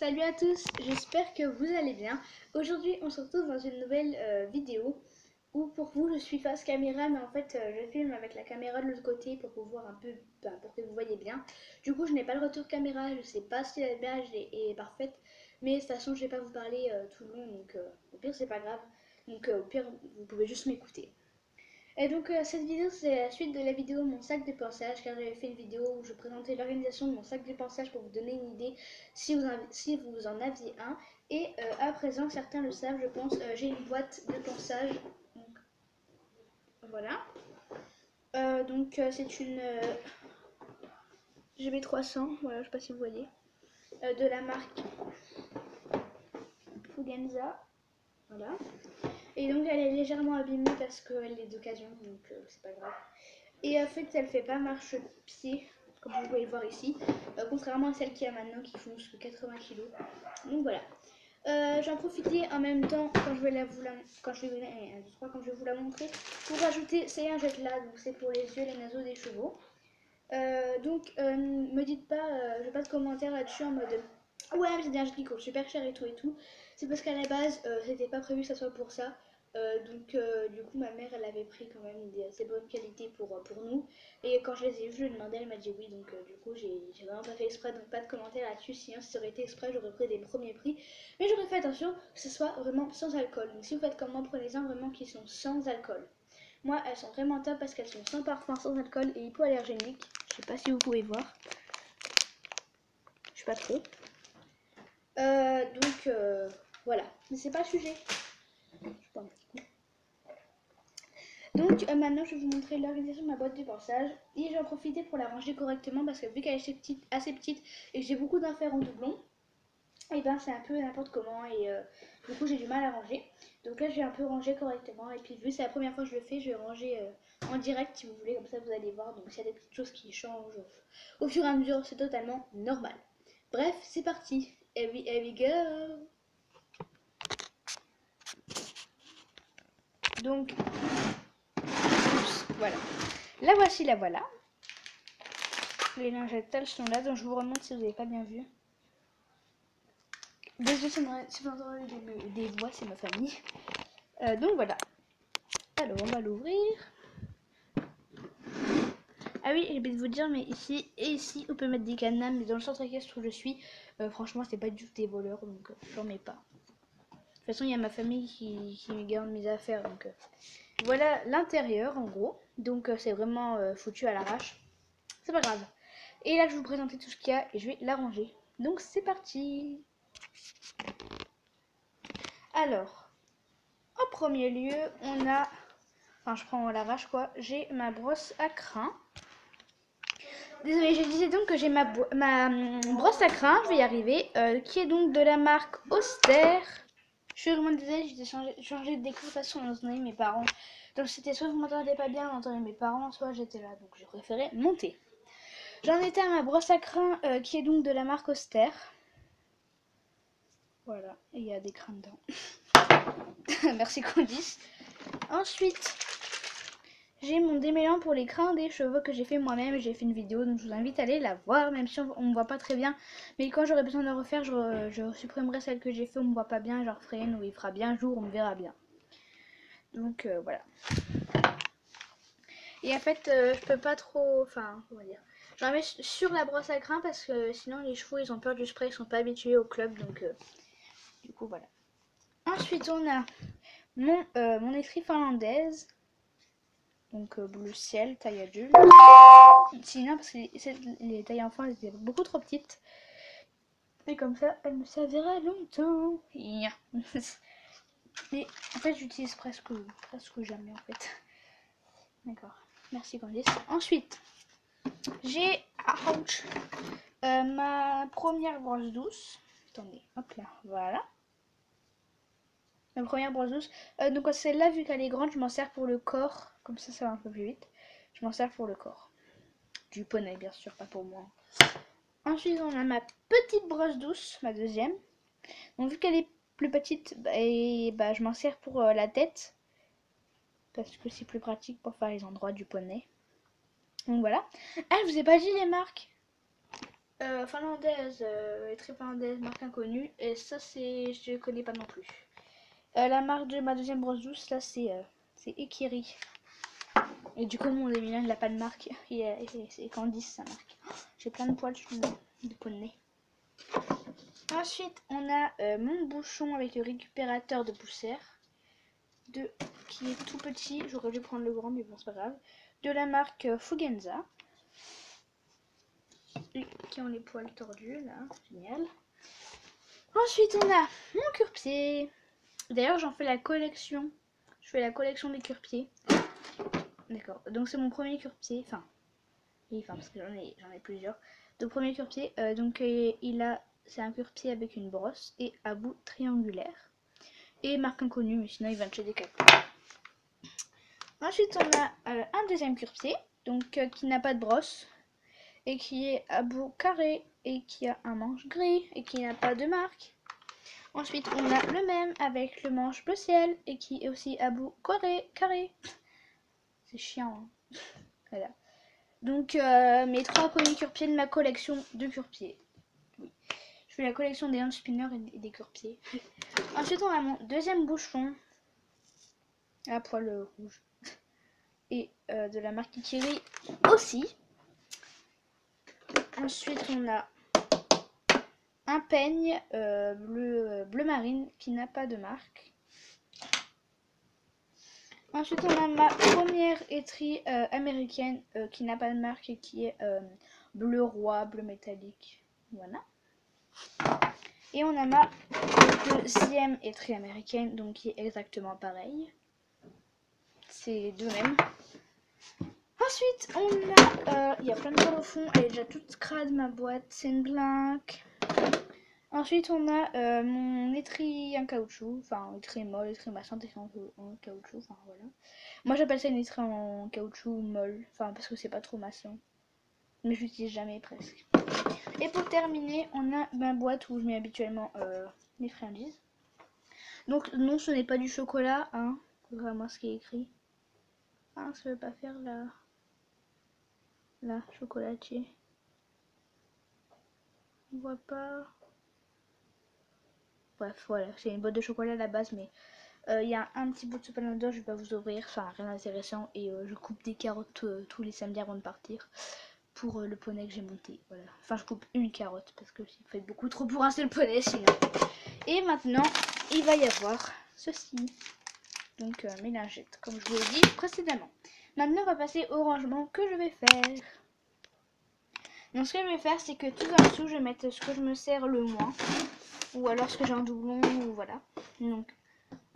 Salut à tous, j'espère que vous allez bien. Aujourd'hui on se retrouve dans une nouvelle vidéo où pour vous je suis face caméra mais en fait je filme avec la caméra de l'autre côté pour vous voir un peu, pour que vous voyez bien. Du coup je n'ai pas le retour caméra, je sais pas si l'image est parfaite mais de toute façon je vais pas vous parler tout le long donc au pire c'est pas grave. Donc au pire vous pouvez juste m'écouter. Et donc cette vidéo c'est la suite de la vidéo mon sac de pinçage car j'avais fait une vidéo où je présentais l'organisation de mon sac de pinçage pour vous donner une idée si vous en aviez un. Et à présent certains le savent je pense, j'ai une boîte de pinçage. Donc voilà. C'est une GB300, voilà je sais pas si vous voyez, de la marque Fugenza. Voilà. Et donc elle est légèrement abîmée parce qu'elle est d'occasion donc c'est pas grave. Et en fait, elle fait pas marche-pied, comme vous pouvez le voir ici, contrairement à celle qui a maintenant qui font jusqu'à 80 kg. Donc voilà. J'en profitais en même temps quand je vais vous la montrer pour rajouter ces lingettes là. Donc c'est pour les yeux, les naseaux des chevaux. Me dites pas, je pas de commentaires là-dessus en mode ouais mais c'est des lingettes qui coûtent super cher et tout. C'est parce qu'à la base c'était pas prévu que ça soit pour ça. Du coup ma mère elle avait pris quand même des assez bonnes qualités pour nous. Et quand je les ai vus je lui ai demandé, elle m'a dit oui. Donc du coup j'ai vraiment pas fait exprès, donc pas de commentaires là-dessus. Sinon si ça aurait été exprès j'aurais pris des premiers prix. Mais j'aurais fait attention que ce soit vraiment sans alcool. Donc si vous faites comme moi, prenez-en vraiment qui sont sans alcool. Moi, elles sont vraiment top parce qu'elles sont sans parfum, sans alcool et hypoallergéniques. Je sais pas si vous pouvez voir. Je sais pas trop. Voilà. Mais c'est pas le sujet. Maintenant, je vais vous montrer l'organisation de ma boîte de pinçage. Et j'en profiter pour la ranger correctement parce que vu qu'elle est assez petite et que j'ai beaucoup d'affaires en doublon, et ben c'est un peu n'importe comment et du coup j'ai du mal à ranger. Donc là je vais un peu ranger correctement et puis vu que c'est la première fois que je le fais, je vais ranger en direct si vous voulez, comme ça vous allez voir. Donc s'il y a des petites choses qui changent au fur et à mesure, c'est totalement normal. Bref, c'est parti. Here we go. Donc voilà, la voici, la voilà. Les lingettes elles sont là, donc je vous remonte si vous n'avez pas bien vu. Désolé si vous entendez des voix, c'est ma famille. Donc voilà. Alors on va l'ouvrir. Ah oui, j'ai oublié de vous dire, mais ici et ici on peut mettre des cadenas, mais dans le centre équestre où je suis, franchement c'est pas du tout des voleurs, donc j'en mets pas. De toute façon il y a ma famille qui me garde mes affaires, donc voilà l'intérieur en gros. Donc c'est vraiment foutu à l'arrache. C'est pas grave. Et là je vais vous présenter tout ce qu'il y a et je vais l'arranger. Donc c'est parti. Alors, en premier lieu, on a... Enfin, je prends à l'arrache quoi. J'ai ma brosse à crin. Désolée, je disais donc que j'ai ma brosse à crin, je vais y arriver, qui est donc de la marque Austère. Je suis vraiment désolée, j'ai changé de déco, de toute façon on entendait mes parents. Donc c'était soit vous m'entendez pas bien, on entendait mes parents, soit j'étais là, donc j'ai préféré monter. J'en étais à ma brosse à crin, qui est donc de la marque Austère. Voilà, et il y a des crins dedans. Merci Candice. Ensuite, j'ai mon démêlant pour les crins des cheveux que j'ai fait moi-même. J'ai fait une vidéo, donc je vous invite à aller la voir, même si on ne voit pas très bien. Mais quand j'aurai besoin de refaire, je supprimerai celle que j'ai fait, on ne me voit pas bien. Je referai une où il fera bien jour, on me verra bien. Donc voilà. Et en fait, je peux pas trop... Enfin, on va dire... J'en mets sur la brosse à crin parce que sinon les chevaux, ils ont peur du spray, ils sont pas habitués au club. Donc du coup, voilà. Ensuite, on a mon étrie finlandaise. Donc bleu ciel, taille adulte. Sinon parce que les tailles enfants elles étaient beaucoup trop petites. Et comme ça, elle me servira longtemps. Et en fait, j'utilise presque jamais en fait. D'accord. Merci Candice. Ensuite, j'ai ma première brosse douce. Attendez, hop là, voilà. Ma première brosse douce. Donc celle-là, vu qu'elle est grande, je m'en sers pour le corps. Comme ça va un peu plus vite. Je m'en sers pour le corps. Du poney, bien sûr, pas pour moi. Ensuite, on a ma petite brosse douce, ma deuxième. Donc, vu qu'elle est plus petite, je m'en sers pour la tête. Parce que c'est plus pratique pour faire les endroits du poney. Donc, voilà. Ah, je vous ai pas dit les marques. finlandaise, étrie finlandaise, marque inconnue. Et ça, je connais pas non plus. La marque de ma deuxième brosse douce, là, c'est Ekiri. Et du coup, mon Emilien, il n'a pas de marque. C'est Candice, sa marque. J'ai plein de poils sur de peau de nez. Ensuite, on a mon bouchon avec le récupérateur de poussière. Qui est tout petit. J'aurais dû prendre le grand, mais bon, c'est pas grave. De la marque Fugenza. Qui ont les poils tordus, là. Génial. Ensuite, on a mon cure-pied. D'ailleurs, j'en fais la collection. Je fais la collection des cure-pieds. D'accord. Donc, c'est mon premier cure-pied. Oui, parce que j'en ai plusieurs. Donc, premier cure-pied. C'est un cure-pied avec une brosse et à bout triangulaire. Et marque inconnue, mais sinon, il va de chez Decathlon. Ensuite, on a un deuxième cure-pied. Donc, qui n'a pas de brosse. Et qui est à bout carré. Et qui a un manche gris. Et qui n'a pas de marque. Ensuite, on a le même avec le manche bleu ciel et qui est aussi à bout carré. C'est chiant, hein. Voilà. Donc, mes 3 premiers cure-pieds de ma collection de cure-pieds. Oui. Je fais la collection des hand spinners et des cure-pieds. Ensuite, on a mon deuxième bouchon à poil rouge. Et de la marque Kikiri aussi. Ensuite, on a un peigne bleu marine qui n'a pas de marque. Ensuite, on a ma première étrie américaine qui n'a pas de marque et qui est bleu roi, bleu métallique. Voilà. Et on a ma deuxième étrie américaine, donc qui est exactement pareil. C'est les deux mêmes. Ensuite, on a... Il y a plein de poils au fond. Elle est déjà toute crade, ma boîte. C'est une blague. Ensuite, on a mon étrie en caoutchouc. Enfin, étrie molle, étrie machin, étrie en caoutchouc. Enfin, voilà. Moi, j'appelle ça une étrie en caoutchouc molle. Enfin, parce que c'est pas trop maçon. Mais je l'utilise jamais, presque. Et pour terminer, on a ma boîte où je mets habituellement mes friandises. Donc, non, ce n'est pas du chocolat, hein. Vraiment ce qui est écrit. Ah, ça veut pas faire la chocolatier. On voit pas. Bref, voilà, c'est une boîte de chocolat à la base, mais il y a un petit bout de chocolat dedans, je vais pas vous ouvrir, enfin rien d'intéressant. Et je coupe des carottes tous les samedis avant de partir pour le poney que j'ai monté. Voilà. Enfin, je coupe une carotte parce que il fait beaucoup trop pour un seul poney sinon. Et maintenant, il va y avoir ceci. Donc mes lingettes, comme je vous l'ai dit précédemment. Maintenant, on va passer au rangement que je vais faire. Donc ce que je vais faire, c'est que tout en dessous, je vais mettre ce que je me sers le moins. Ou alors ce que j'ai en doublon, ou voilà. Donc,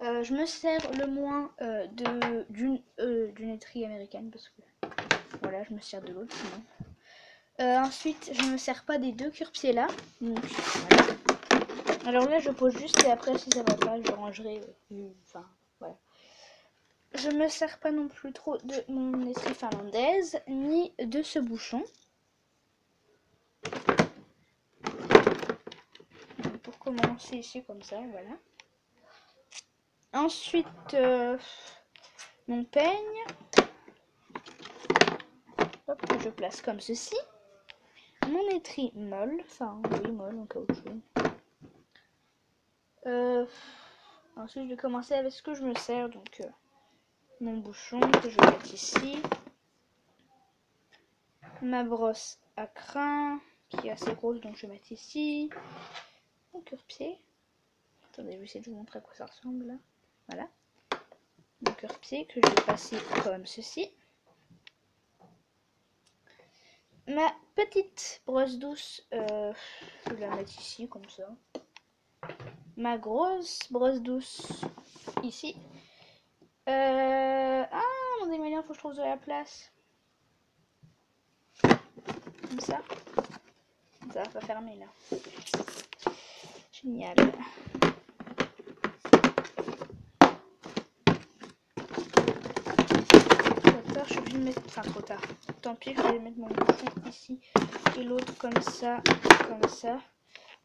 je me sers le moins d'une étrie américaine, parce que, voilà, je me sers de l'autre, sinon. Ensuite, je me sers pas des deux cure-pieds là. Donc, voilà. Alors là, je pose juste, et après, si ça va pas, je rangerai, enfin, voilà. Je me sers pas non plus trop de mon étrie finlandaise, ni de ce bouchon. Pour commencer ici comme ça, voilà. Ensuite, mon peigne. Hop, que je place comme ceci. Mon étrie molle, enfin oui molle en caoutchouc. Ensuite, je vais commencer avec ce que je me sers, donc mon bouchon que je vais mettre ici. Ma brosse à crin qui est assez grosse, donc je vais mettre ici. Mon cure-pied. Attendez, je vais essayer de vous montrer à quoi ça ressemble là. Voilà. Mon cure-pied que je vais passer comme ceci. Ma petite brosse douce, je vais la mettre ici comme ça. Ma grosse brosse douce ici. Ah, mon démêlien, faut que je trouve de la place. Comme ça. Ça va pas fermer là. Génial. Je suis obligée de mettre, enfin trop tard, tant pis, je vais mettre mon bouchon ici et l'autre comme ça, comme ça.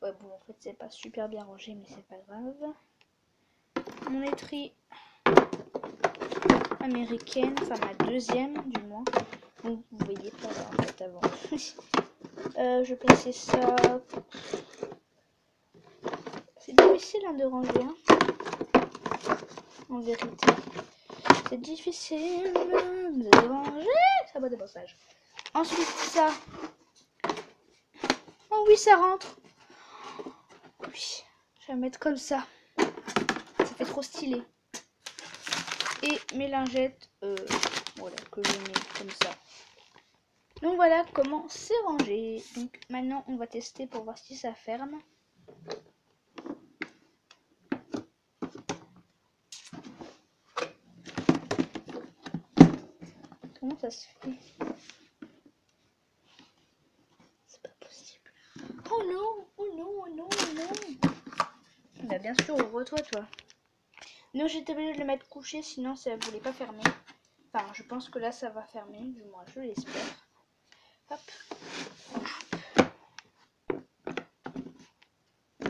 Ouais bon, en fait c'est pas super bien rangé, mais c'est pas grave. Mon étrie américaine, enfin ma deuxième du moins, donc vous voyez pas en fait avant. Je vais placer ça. C'est difficile hein, de ranger. Hein. En vérité. C'est difficile de ranger sa boîte de passage. Ensuite, ça. Oh oui, ça rentre. Oui, je vais la mettre comme ça. Ça fait trop stylé. Et mes lingettes, voilà, que je mets comme ça. Donc voilà comment c'est rangé. Donc maintenant, on va tester pour voir si ça ferme. Comment ça se fait? C'est pas possible. Oh non, oh non, oh non, oh non. Bah bien sûr, ouvre-toi, toi. Non, j'étais obligée de le mettre couché, sinon ça voulait pas fermer. Enfin, je pense que là, ça va fermer, du moins, je l'espère. Hop.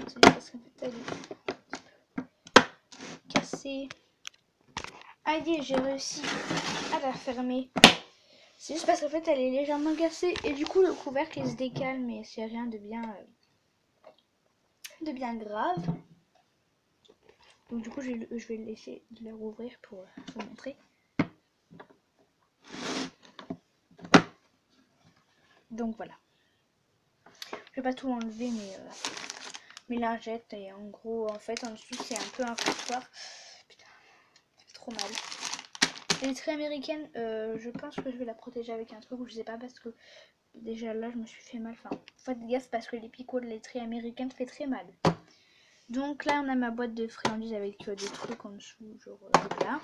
C'est parce qu'en fait, elle est cassée. Allez, j'ai réussi à la fermer. C'est juste parce qu'en fait, elle est légèrement cassée. Et du coup, le couvercle, il se décale, mais c'est rien de bien grave. Donc du coup, je vais laisser de la rouvrir pour vous montrer. Donc voilà. Je vais pas tout enlever, mais mes lingettes. Et en gros, en fait, en dessous, c'est un peu un foutoir. Putain, ça fait trop mal. Les traits américaines, je pense que je vais la protéger avec un truc ou je sais pas parce que déjà là, je me suis fait mal. Enfin, faites gaffe parce que les picots de les traits américaines fait très mal. Donc là, on a ma boîte de friandises avec des trucs en dessous, genre là.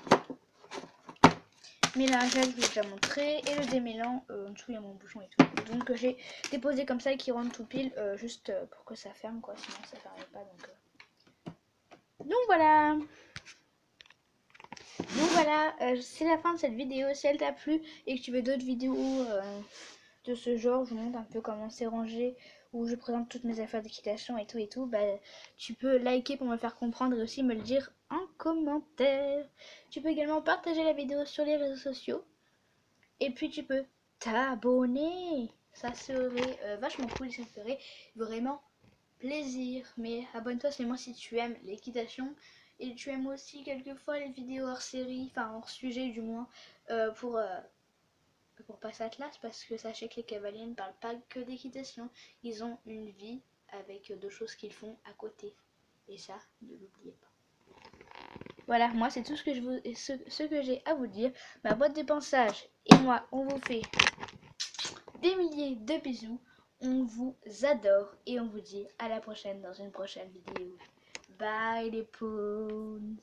Mes lingettes, je vous ai déjà montré. Et le démêlant, en dessous, il y a mon bouchon et tout. Donc j'ai déposé comme ça qui rentre tout pile, juste pour que ça ferme, quoi. Sinon, ça ferme pas. Donc voilà. Donc voilà, c'est la fin de cette vidéo. Si elle t'a plu et que tu veux d'autres vidéos de ce genre, je vous montre un peu comment c'est rangé, où je présente toutes mes affaires d'équitation et tout, bah, tu peux liker pour me faire comprendre et aussi me le dire en commentaire. Tu peux également partager la vidéo sur les réseaux sociaux. Et puis tu peux t'abonner. Ça serait vachement cool et ça me ferait vraiment plaisir. Mais abonne-toi seulement si tu aimes l'équitation. Et tu aimes aussi quelquefois les vidéos hors série, enfin hors sujet du moins, pour passer à classe, parce que sachez que les cavaliers ne parlent pas que d'équitation, ils ont une vie avec d'autres choses qu'ils font à côté. Et ça, ne l'oubliez pas. Voilà, moi c'est tout ce que j'ai à vous dire. Ma boîte de pensage et moi, on vous fait des milliers de bisous. On vous adore et on vous dit à la prochaine dans une prochaine vidéo. Bye les poons.